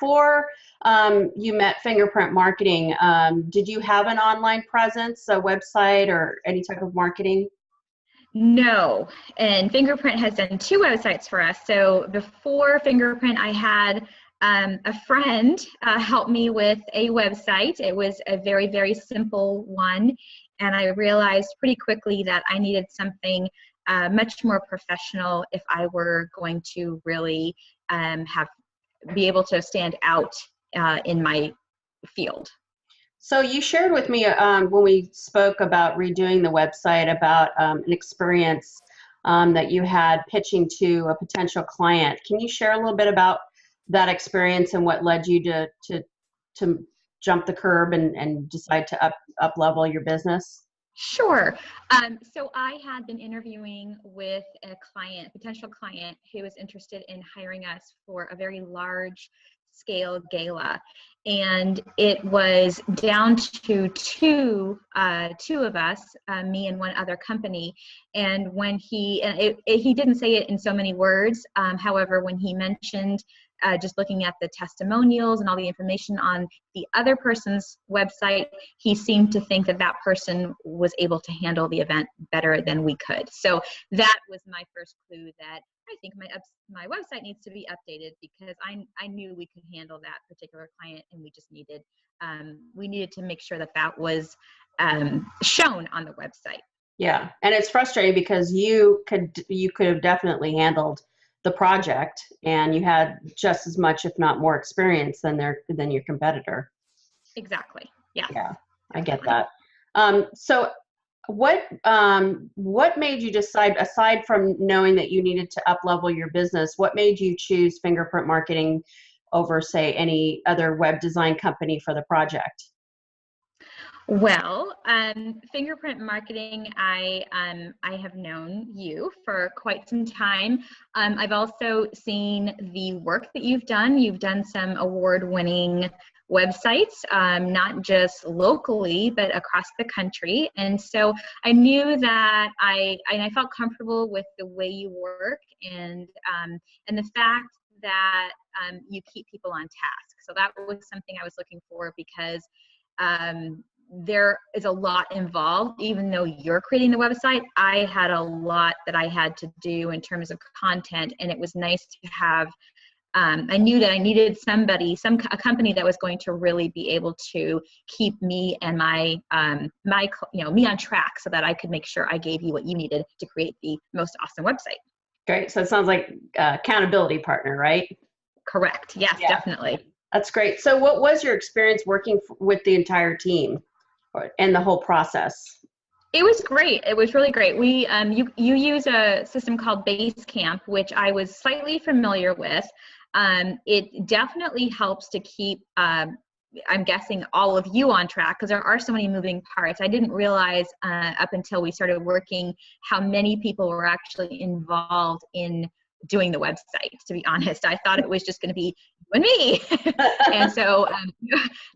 before you met Fingerprint Marketing, did you have an online presence, a website, or any type of marketing? No, and Fingerprint has done 2 websites for us. So before Fingerprint, I had a friend help me with a website. It was a very, very simple one, and I realized pretty quickly that I needed something much more professional if I were going to really be able to stand out in my field. So you shared with me when we spoke about redoing the website about an experience that you had pitching to a potential client. Can you share a little bit about that experience and what led you to jump the curb and decide to up level your business? Sure. So I had been interviewing with a potential client who was interested in hiring us for a very large scale gala. And it was down to two of us, me and one other company. And when he didn't say it in so many words. However, when he mentioned just looking at the testimonials and all the information on the other person's website, he seemed to think that that person was able to handle the event better than we could. So that was my first clue that I think my website needs to be updated, because I knew we could handle that particular client, and we just needed to make sure that that was shown on the website. Yeah, and it's frustrating because you could have definitely handled the project, and you had just as much, if not more, experience than your competitor. Exactly. Yeah. Yeah, I get that. So what made you decide, aside from knowing that you needed to up level your business, what made you choose Fingerprint Marketing over, say, any other web design company for the project? Well, Fingerprint Marketing, I have known you for quite some time. I've also seen the work that you've done. You've done some award-winning websites, not just locally, but across the country. And so I knew that I felt comfortable with the way you work, and the fact that you keep people on task. So that was something I was looking for, because there is a lot involved. Even though you're creating the website, I had a lot that I had to do in terms of content, and it was nice to have, I knew that I needed a company that was going to really be able to keep me and me on track, so that I could make sure I gave you what you needed to create the most awesome website. Great. So it sounds like accountability partner, right? Correct. Yes, yeah. Definitely. That's great. So what was your experience working with the entire team and the whole process? It was great. It was really great. We you use a system called Basecamp, which I was slightly familiar with. It definitely helps to keep, I'm guessing, all of you on track, because there are so many moving parts. I didn't realize up until we started working how many people were actually involved in doing the website, to be honest. I thought it was just going to be you and me. And so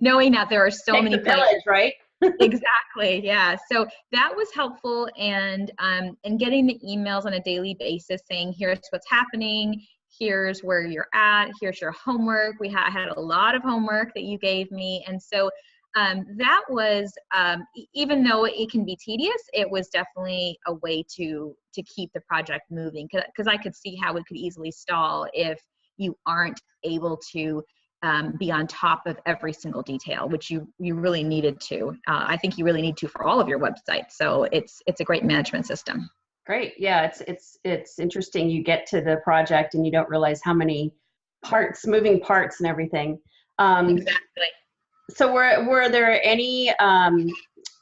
knowing that there are so many village, right? Exactly. Yeah. So that was helpful, and getting the emails on a daily basis saying, here's what's happening, here's where you're at, here's your homework. I had a lot of homework that you gave me. And so that was, even though it can be tedious, it was definitely a way to keep the project moving, because I could see how it could easily stall if you aren't able to be on top of every single detail, which you really needed to. I think you really need to for all of your websites. So it's a great management system. Great. Yeah, it's interesting. You get to the project and you don't realize how many moving parts and everything. Exactly. So were there any,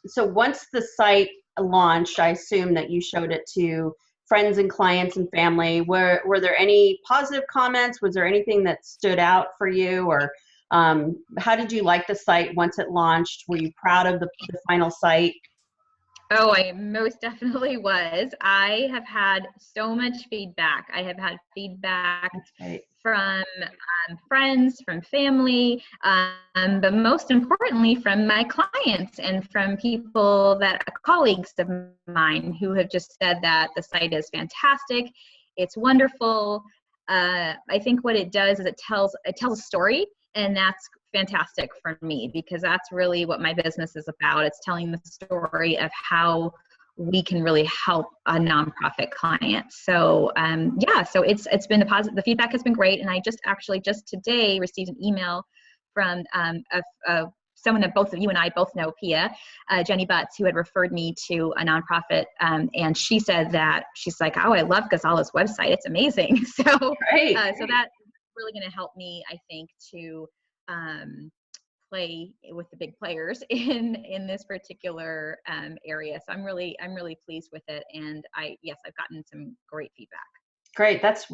so once the site launched, I assume that you showed it to friends and clients and family. Were there any positive comments? Was there anything that stood out for you? Or how did you like the site once it launched? Were you proud of the final site? Oh, I most definitely was. I have had so much feedback. I have had feedback from friends, from family, but most importantly from my clients and from colleagues of mine who have just said that the site is fantastic. It's wonderful. I think what it does is it tells a story. And that's fantastic for me because that's really what my business is about. It's telling the story of how we can really help a nonprofit client. So yeah, so it's been the feedback has been great. And I just today received an email from someone that both of you and I both know, Pia, Jenny Butts, who had referred me to a nonprofit. And she said that she's like, oh, I love Ghazala's website. It's amazing. So, Great. So that's really going to help me, I think, to play with the big players in this particular area. So I'm really pleased with it. And I've gotten some great feedback. Great. That's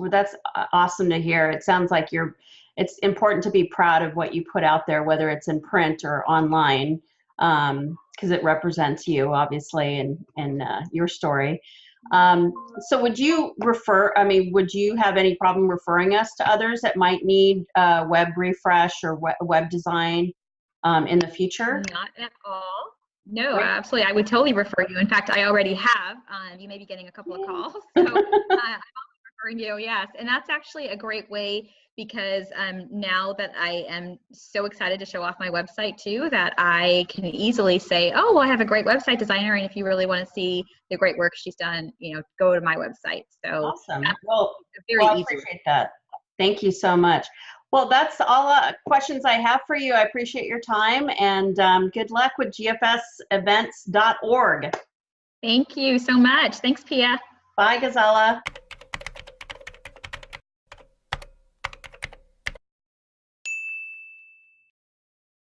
awesome to hear. It sounds like it's important to be proud of what you put out there, whether it's in print or online, because it represents you, obviously, and your story. So would you have any problem referring us to others that might need web refresh or web design in the future? Not at all. No, absolutely. I would totally refer you. In fact, I already have. You may be getting a couple of calls. So I'm referring you, yes. And that's actually a great way because now that I am so excited to show off my website too, that I can easily say, oh, well, I have a great website designer. And if you really want to see the great work she's done, go to my website. So awesome. Well, I appreciate that. Thank you so much. Well, that's all questions I have for you. I appreciate your time and good luck with gfsevents.org. Thank you so much. Thanks, Pia. Bye, Ghazala.